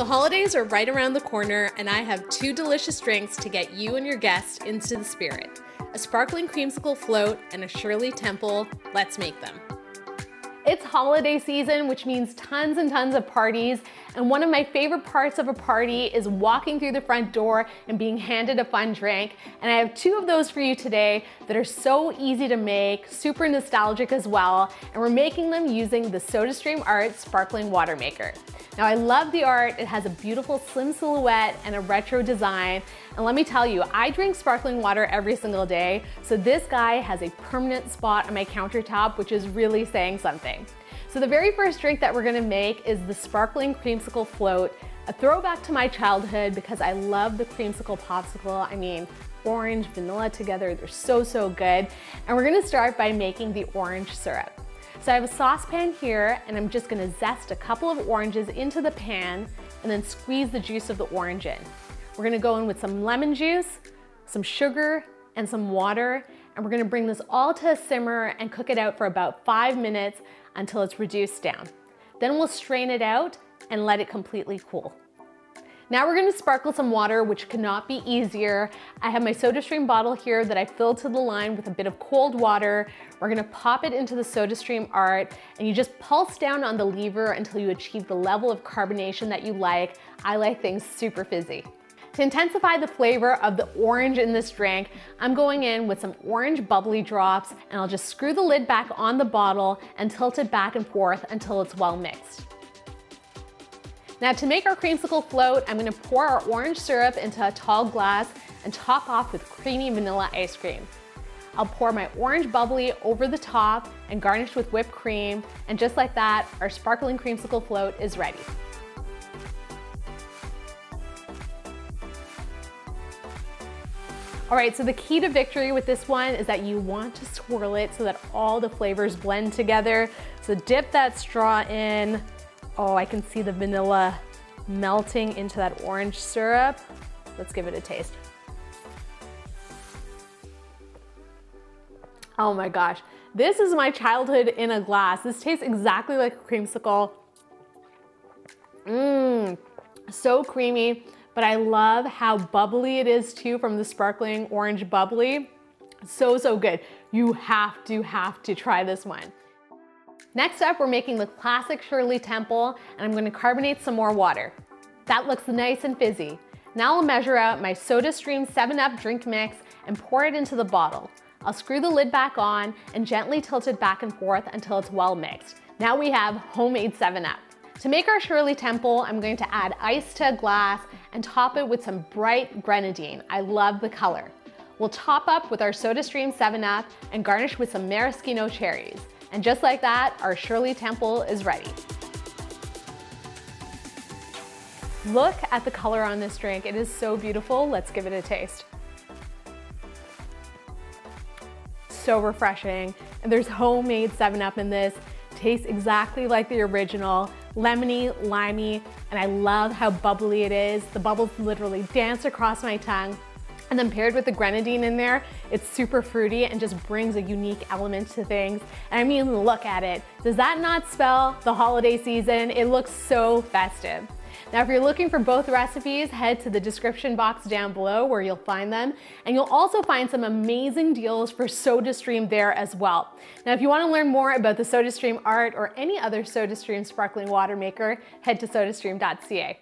The holidays are right around the corner, and I have two delicious drinks to get you and your guests into the spirit. A Sparkling Creamsicle Float and a Shirley Temple. Let's make them. It's holiday season, which means tons and tons of parties, and one of my favorite parts of a party is walking through the front door and being handed a fun drink. And I have two of those for you today that are so easy to make, super nostalgic as well, and we're making them using the SodaStream Art Sparkling Water Maker. Now I love the art, it has a beautiful slim silhouette and a retro design, and let me tell you, I drink sparkling water every single day, so this guy has a permanent spot on my countertop, which is really saying something. So the very first drink that we're gonna make is the Sparkling Creamsicle Float, a throwback to my childhood because I love the creamsicle popsicle. I mean, orange, vanilla together, they're so good. And we're gonna start by making the orange syrup. So I have a saucepan here, and I'm just gonna zest a couple of oranges into the pan and then squeeze the juice of the orange in. We're gonna go in with some lemon juice, some sugar, and some water, and we're gonna bring this all to a simmer and cook it out for about 5 minutes until it's reduced down. Then we'll strain it out and let it completely cool. Now we're gonna sparkle some water, which could not be easier. I have my SodaStream bottle here that I filled to the line with a bit of cold water. We're gonna pop it into the SodaStream Art, and you just pulse down on the lever until you achieve the level of carbonation that you like. I like things super fizzy. To intensify the flavor of the orange in this drink, I'm going in with some Orange Bubly drops, and I'll just screw the lid back on the bottle and tilt it back and forth until it's well mixed. Now to make our creamsicle float, I'm gonna pour our orange syrup into a tall glass and top off with creamy vanilla ice cream. I'll pour my Orange Bubly over the top and garnish with whipped cream, and just like that, our Sparkling Creamsicle Float is ready. All right, so the key to victory with this one is that you want to swirl it so that all the flavors blend together. So dip that straw in. Oh, I can see the vanilla melting into that orange syrup. Let's give it a taste. Oh my gosh, this is my childhood in a glass. This tastes exactly like a creamsicle. So creamy. But I love how bubbly it is too from the sparkling Orange Bubly. So good. You have to try this one. Next up, we're making the classic Shirley Temple, and I'm gonna carbonate some more water. That looks nice and fizzy. Now I'll measure out my SodaStream 7-Up drink mix and pour it into the bottle. I'll screw the lid back on and gently tilt it back and forth until it's well mixed. Now we have homemade 7-Up. To make our Shirley Temple, I'm going to add ice to a glass and top it with some bright grenadine. I love the color. We'll top up with our SodaStream 7-Up and garnish with some maraschino cherries. And just like that, our Shirley Temple is ready. Look at the color on this drink. It is so beautiful. Let's give it a taste. So refreshing. And there's homemade 7-Up in this. Tastes exactly like the original. Lemony, limey, and I love how bubbly it is. The bubbles literally dance across my tongue. And then paired with the grenadine in there, it's super fruity and just brings a unique element to things. And I mean, look at it. Does that not spell the holiday season? It looks so festive. Now, if you're looking for both recipes, head to the description box down below where you'll find them. And you'll also find some amazing deals for SodaStream there as well. Now, if you want to learn more about the SodaStream Art or any other SodaStream sparkling water maker, head to sodastream.ca.